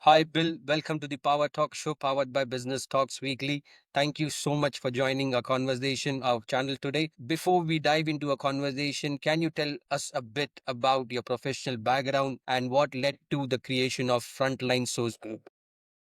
Hi, Bill. Welcome to the Power Talk Show powered by Business Talks Weekly. Thank you so much for joining our conversation, our channel today. Before we dive into a conversation, can you tell us a bit about your professional background and what led to the creation of Frontline Source Group?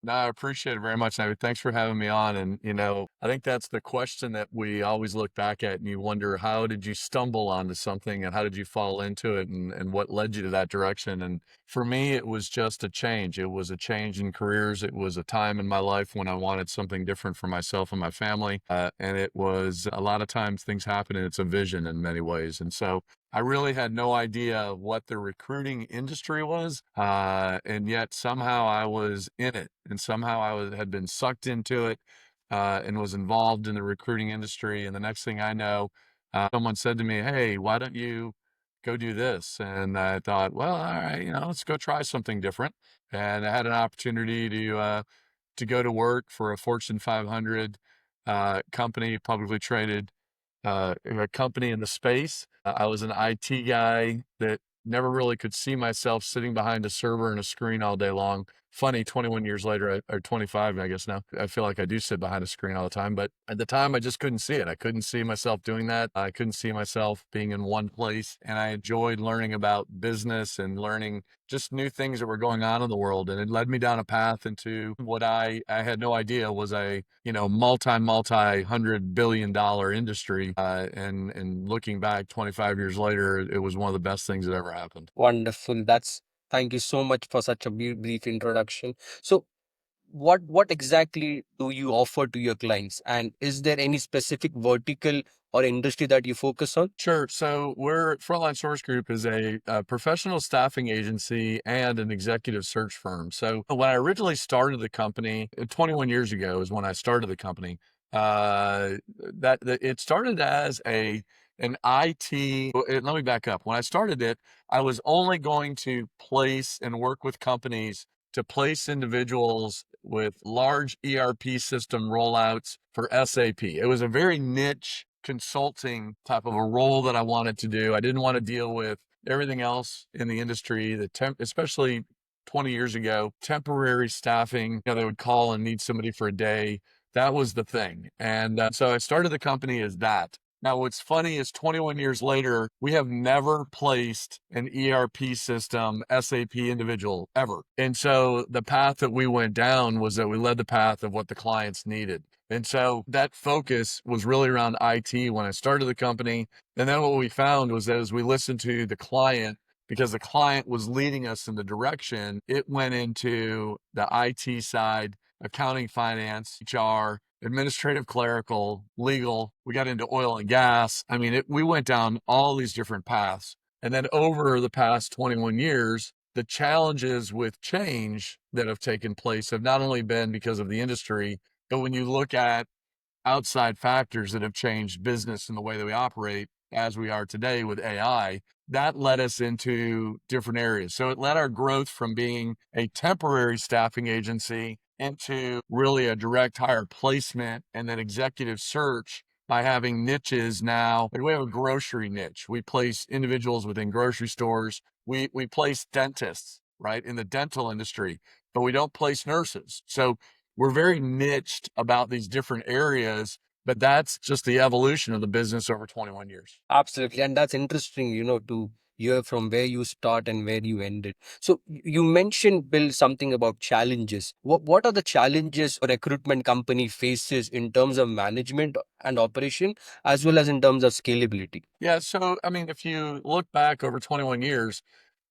No, I appreciate it very much, Navin. Thanks for having me on. And, I think that's the question that we always look back at and you wonder, how did you stumble onto something and how did you fall into it and what led you to that direction? And for me, it was just a change. It was a change in careers. It was a time in my life when I wanted something different for myself and my family. And it was a lot of times things happen and it's a vision in many ways. And so I really had no idea what the recruiting industry was, and yet somehow I was in it, and somehow had been sucked into it, and was involved in the recruiting industry. And the next thing I know, someone said to me, "Hey, why don't you go do this?" And I thought, well, all right, let's go try something different. And I had an opportunity to go to work for a Fortune 500 company, publicly traded a company in the space. I was an IT guy that never really could see myself sitting behind a server and a screen all day long. Funny, 21 years later, or 25, I guess now, I feel like I do sit behind a screen all the time. But at the time, I just couldn't see it. I couldn't see myself doing that. I couldn't see myself being in one place. And I enjoyed learning about business and learning just new things that were going on in the world. And it led me down a path into what I had no idea was a, multi $100 billion industry. And looking back 25 years later, it was one of the best things that ever happened. Wonderful. Thank you so much for such a brief introduction. So, what exactly do you offer to your clients, and is there any specific vertical or industry that you focus on? Sure. So Frontline Source Group is a professional staffing agency and an executive search firm. So when I originally started the company, 21 years ago is when I started the company. That it started as an IT. Let me back up. When I started it, I was only going to place and work with companies to place individuals with large ERP system rollouts for SAP. It was a very niche consulting type of a role that I wanted to do. I didn't want to deal with everything else in the industry, especially 20 years ago, temporary staffing. They would call and need somebody for a day. That was the thing. And so I started the company as that. Now, what's funny is 21 years later, we have never placed an ERP system, SAP individual ever. And so the path that we went down was that we led the path of what the clients needed. And so that focus was really around IT when I started the company. And then what we found was that as we listened to the client, because the client was leading us in the direction, it went into the IT side, accounting, finance, HR, administrative, clerical, legal. We got into oil and gas. I mean, we went down all these different paths. And then over the past 21 years, the challenges with change that have taken place have not only been because of the industry, but when you look at outside factors that have changed business and the way that we operate as we are today with AI, that led us into different areas. So it led our growth from being a temporary staffing agency into really a direct hire placement and then executive search by having niches now. And we have a grocery niche. We place individuals within grocery stores. We place dentists, right, in the dental industry, but we don't place nurses. So we're very niched about these different areas, but that's just the evolution of the business over 21 years. Absolutely. And that's interesting, to hear from where you start and where you ended. So you mentioned, Bill, something about challenges. What are the challenges a recruitment company faces in terms of management and operation, as well as in terms of scalability? Yeah. So, I mean, if you look back over 21 years,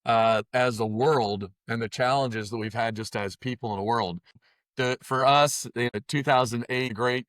as a world and the challenges that we've had just as people in the world, for us, the 2008 great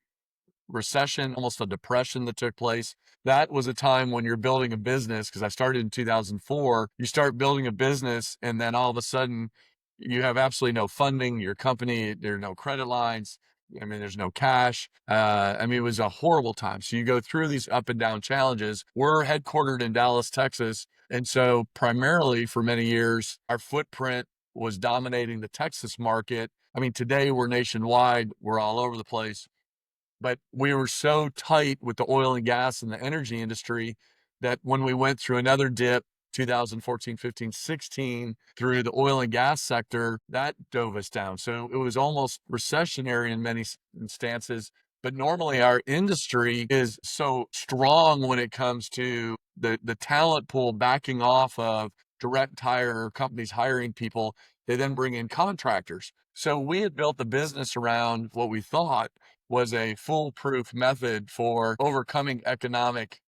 recession, almost a depression that took place. That was a time when you're building a business, because I started in 2004. You start building a business, and then all of a sudden, you have absolutely no funding. Your company, there are no credit lines. I mean, there's no cash. I mean, it was a horrible time. So you go through these up and down challenges. We're headquartered in Dallas, Texas. And so, primarily for many years, our footprint was dominating the Texas market. I mean, today we're nationwide, we're all over the place. But we were so tight with the oil and gas and the energy industry that when we went through another dip 2014, 15, 16 through the oil and gas sector, that dove us down. So it was almost recessionary in many instances. But normally our industry is so strong when it comes to the talent pool backing off of direct hire companies hiring people. They then bring in contractors. So we had built the business around what we thought was a foolproof method for overcoming economic,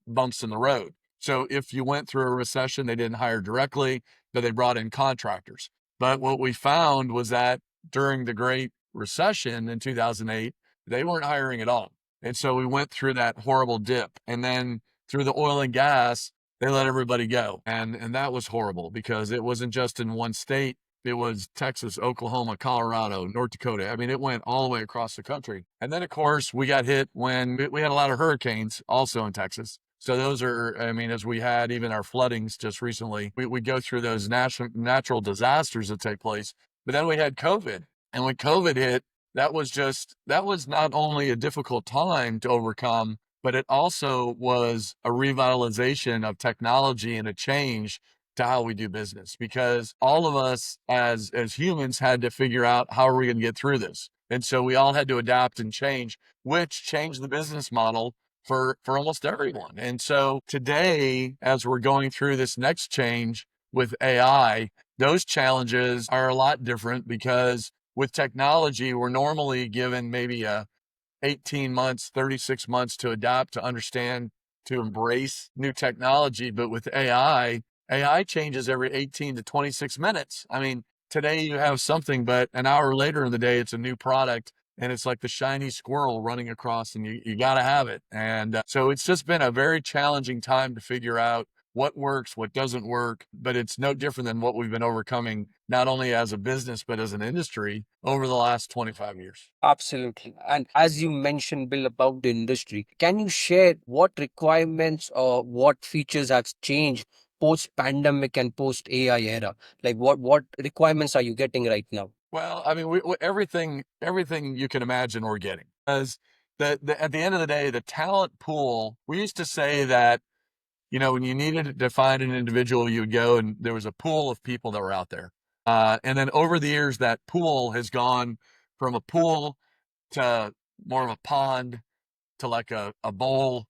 bumps in the road. So if you went through a recession, they didn't hire directly, but they brought in contractors. But what we found was that during the Great Recession in 2008, they weren't hiring at all. And so we went through that horrible dip. And then through the oil and gas, they let everybody go. And that was horrible because it wasn't just in one state. It was Texas, Oklahoma, Colorado, North Dakota. I mean, it went all the way across the country. And then, of course, we got hit when we had a lot of hurricanes also in Texas. So those are, I mean, as we had even our floodings just recently, we go through those natural disasters that take place. But then we had COVID. And when COVID hit, that was not only a difficult time to overcome, but it also was a revitalization of technology and a change to how we do business, because all of us as humans had to figure out how are we going to get through this. And so we all had to adapt and change, which changed the business model for almost everyone. And so today, as we're going through this next change with AI, those challenges are a lot different because with technology, we're normally given maybe 18 months, 36 months to adapt, to understand, to embrace new technology. But with AI changes every 18 to 26 minutes. I mean, today you have something, but an hour later in the day, it's a new product. And it's like the shiny squirrel running across, and you got to have it. And so it's just been a very challenging time to figure out what works, what doesn't work. But it's no different than what we've been overcoming, not only as a business, but as an industry over the last 25 years. Absolutely. And as you mentioned, Bill, about the industry, can you share what requirements or what features have changed post pandemic and post AI era? Like what requirements are you getting right now? Well, I mean, everything you can imagine we're getting. Because at the end of the day, the talent pool, we used to say that, when you needed to find an individual, you would go and there was a pool of people that were out there. And then over the years, that pool has gone from a pool to more of a pond to like a bowl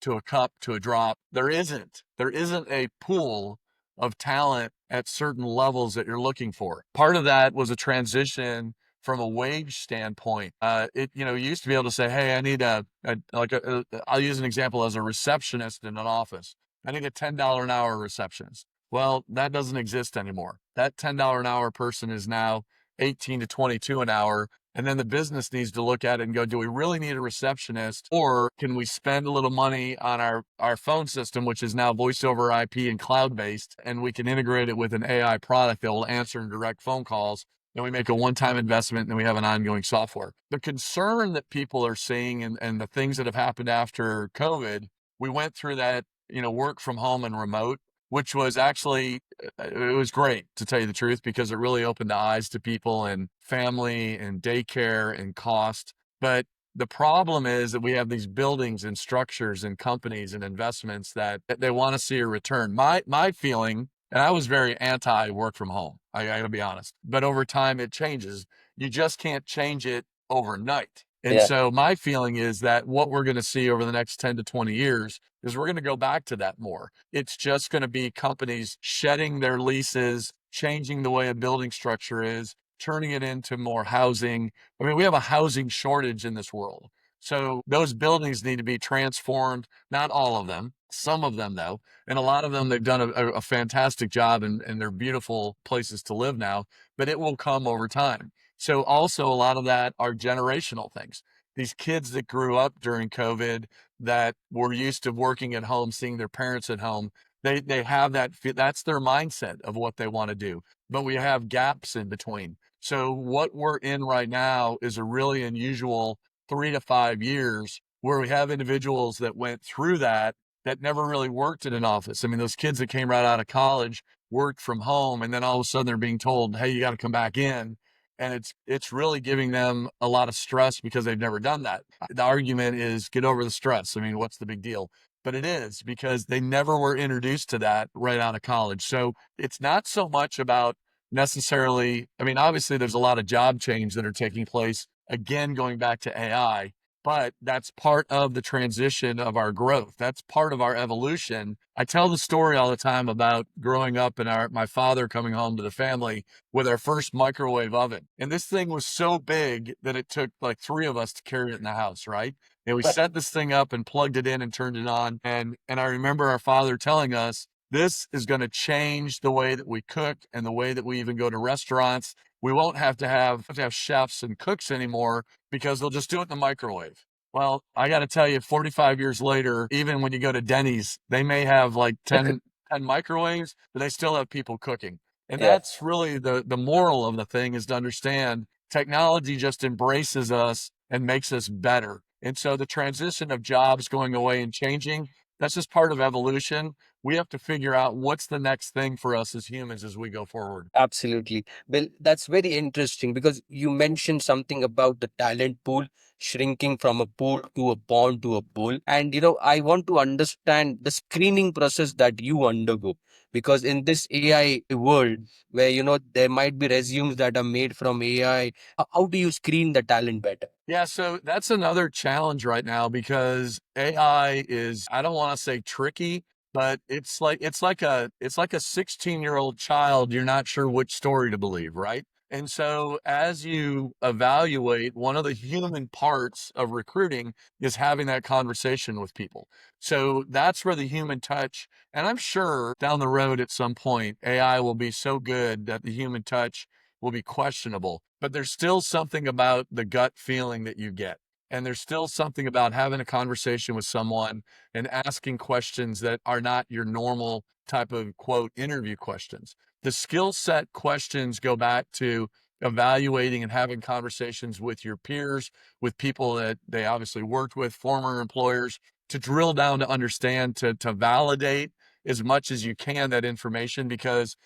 to a cup to a drop. There isn't a pool of talent at certain levels that you're looking for. Part of that was a transition from a wage standpoint. You used to be able to say, hey, I need I'll use an example as a receptionist in an office. I need a $10 an hour receptionist. Well, that doesn't exist anymore. That $10 an hour person is now 18 to 22 an hour. And then the business needs to look at it and go, do we really need a receptionist, or can we spend a little money on our phone system, which is now voice over IP and cloud-based, and we can integrate it with an AI product that will answer and direct phone calls. And we make a one-time investment and we have an ongoing software. The concern that people are seeing and the things that have happened after COVID, we went through that, work from home and remote, which was actually, it was great, to tell you the truth, because it really opened the eyes to people and family and daycare and cost. But the problem is that we have these buildings and structures and companies and investments that they want to see a return. My feeling, and I was very anti work from home, I gotta be honest, but over time it changes. You just can't change it overnight. And Yeah. so my feeling is that what we're going to see over the next 10 to 20 years is we're going to go back to that more. It's just going to be companies shedding their leases, changing the way a building structure is, turning it into more housing. I mean, we have a housing shortage in this world. So those buildings need to be transformed, not all of them, some of them though. And a lot of them, they've done a fantastic job, and they're beautiful places to live now, but it will come over time. So also a lot of that are generational things. These kids that grew up during COVID that were used to working at home, seeing their parents at home, they have that's their mindset of what they want to do. But we have gaps in between. So what we're in right now is a really unusual 3 to 5 years where we have individuals that went through that never really worked in an office. I mean, those kids that came right out of college worked from home, and then all of a sudden they're being told, hey, you got to come back in. And it's really giving them a lot of stress because they've never done that. The argument is get over the stress. I mean, what's the big deal? but it is because they never were introduced to that right out of college. So it's not so much about necessarily, I mean, obviously there's a lot of job change that are taking place, again, going back to AI, but that's part of the transition of our growth. That's part of our evolution. I tell the story all the time about growing up and my father coming home to the family with our first microwave oven. And this thing was so big that it took like three of us to carry it in the house, right? And we set this thing up and plugged it in and turned it on. And I remember our father telling us, this is going to change the way that we cook and the way that we even go to restaurants. We won't have to have chefs and cooks anymore because they'll just do it in the microwave. Well, I got to tell you, 45 years later, even when you go to Denny's, they may have like 10 microwaves, but they still have people cooking. And Yeah. that's really the moral of the thing, is to understand technology just embraces us and makes us better. And so the transition of jobs going away and changing, that's just part of evolution. We have to figure out what's the next thing for us as humans as we go forward. Absolutely. Bill, that's very interesting because you mentioned something about the talent pool shrinking from a pool to a pond to a pool. And, I want to understand the screening process that you undergo because in this AI world where, there might be resumes that are made from AI, how do you screen the talent better? Yeah, so that's another challenge right now because AI is, I don't want to say tricky, but it's like a 16-year-old child, you're not sure which story to believe, right? And so as you evaluate, one of the human parts of recruiting is having that conversation with people. So that's where the human touch, and I'm sure down the road at some point, AI will be so good that the human touch will be questionable, but there's still something about the gut feeling that you get. And there's still something about having a conversation with someone and asking questions that are not your normal type of quote interview questions. The skill set questions go back to evaluating and having conversations with your peers, with people that they obviously worked with, former employers, to drill down to understand, to validate as much as you can that information, because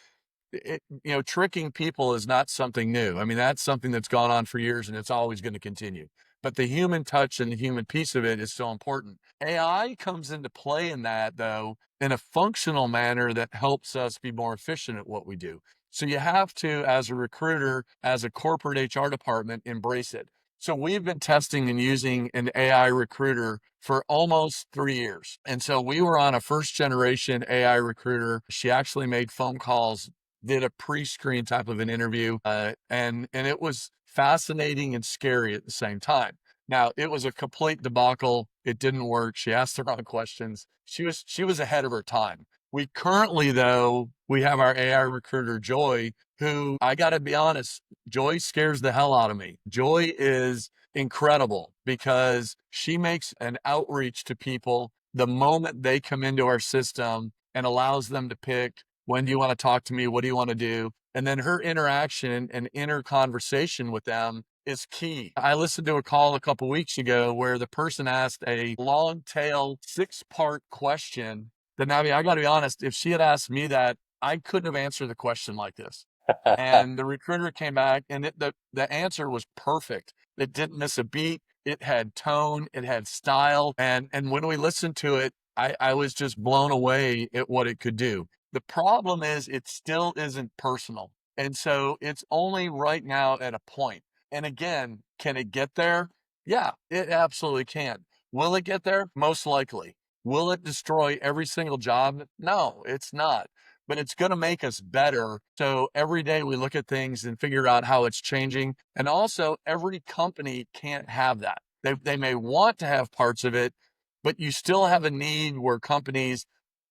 tricking people is not something new. I mean, that's something that's gone on for years and it's always going to continue. But the human touch and the human piece of it is so important. AI comes into play in that, though, in a functional manner that helps us be more efficient at what we do. So you have to, as a recruiter, as a corporate HR department, embrace it. So we've been testing and using an AI recruiter for almost 3 years. And so we were on a first generation AI recruiter. She actually made phone calls, did a pre-screen type of an interview, and it was fascinating and scary at the same time. Now, it was a complete debacle. It didn't work. She asked the wrong questions. She was ahead of her time. We currently, though, we have our AI recruiter Joy, who, I got to be honest, Joy scares the hell out of me. Joy is incredible because she makes an outreach to people the moment they come into our system and allows them to pick, when do you want to talk to me? What do you want to do? And then her interaction and inner conversation with them is key. I listened to a call a couple weeks ago where the person asked a long tail 6-part question that, Navi, I got to be honest, if she had asked me that, I couldn't have answered the question like this. And the recruiter came back and the answer was perfect. It didn't miss a beat. It had tone, it had style. And when we listened to it, I was just blown away at what it could do. The problem is it still isn't personal. And so it's only right now at a point. And again, can it get there? Yeah, it absolutely can. Will it get there? Most likely. Will it destroy every single job? No, it's not, but it's going to make us better. So every day we look at things and figure out how it's changing. And also, every company can't have that. They may want to have parts of it, but you still have a need where companies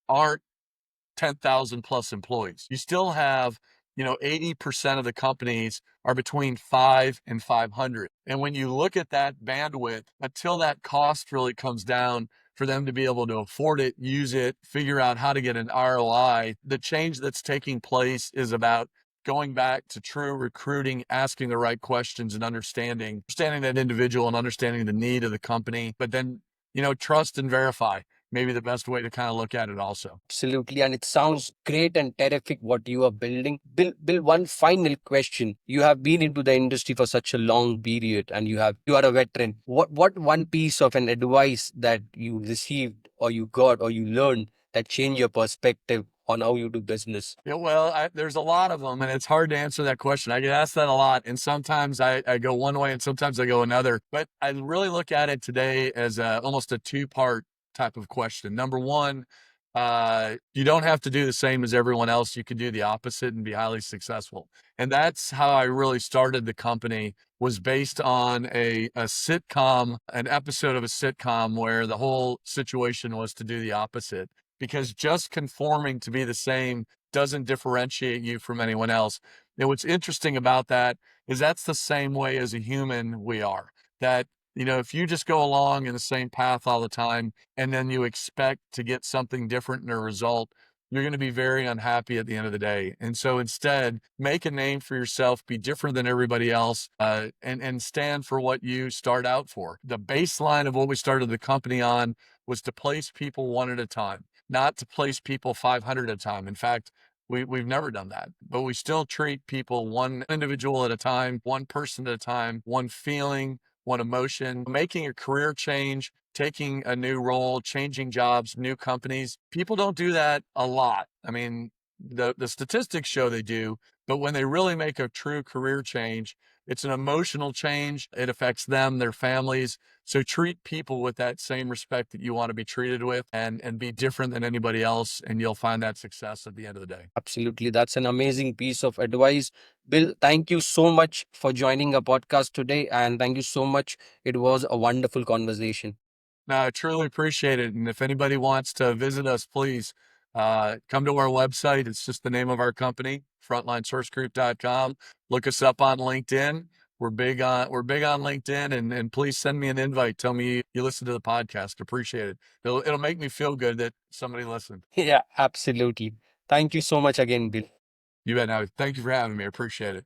aren't 10,000 plus employees. You still have, 80% of the companies are between 5 and 500. And when you look at that bandwidth, until that cost really comes down for them to be able to afford it, use it, figure out how to get an ROI, the change that's taking place is about going back to true recruiting, asking the right questions and understanding that individual and understanding the need of the company, but then, trust and verify. maybe the best way to kind of look at it also. Absolutely, and it sounds great and terrific what you are building. Bill, one final question. You have been into the industry for such a long period, and you are a veteran. What one piece of an advice that you received, or you got, or you learned that changed your perspective on how you do business? Yeah, well, there's a lot of them, and it's hard to answer that question. I get asked that a lot, and sometimes I go one way, and sometimes I go another. But I really look at it today as almost a two-part type of question. Number one, you don't have to do the same as everyone else. You can do the opposite and be highly successful. And that's how I really started the company. Was based on a sitcom, an episode of a sitcom where the whole situation was to do the opposite, because just conforming to be the same doesn't differentiate you from anyone else. And what's interesting about that is that's the same way as a human we are. That, if you just go along in the same path all the time and then you expect to get something different in a result, you're going to be very unhappy at the end of the day. And so instead, make a name for yourself, be different than everybody else, and stand for what you start out for. The baseline of what we started the company on was to place people one at a time, not to place people 500 at a time. In fact, we've never done that, but we still treat people one individual at a time, one person at a time, one feeling, one emotion. Making a career change, taking a new role, changing jobs, new companies. People don't do that a lot. I mean, the statistics show they do, but when they really make a true career change, it's an emotional change. It affects them, their families. So treat people with that same respect that you want to be treated with, and be different than anybody else, and you'll find that success at the end of the day. Absolutely. That's an amazing piece of advice. Bill, thank you so much for joining our podcast today. And thank you so much. It was a wonderful conversation. No, I truly appreciate it. And if anybody wants to visit us, please come to our website. It's just the name of our company, frontlinesourcegroup.com. Look us up on LinkedIn. We're big on LinkedIn, and please send me an invite. Tell me you listen to the podcast. Appreciate it. It'll make me feel good that somebody listened. Yeah, absolutely. Thank you so much again, Bill. You bet. Now, thank you for having me. I appreciate it.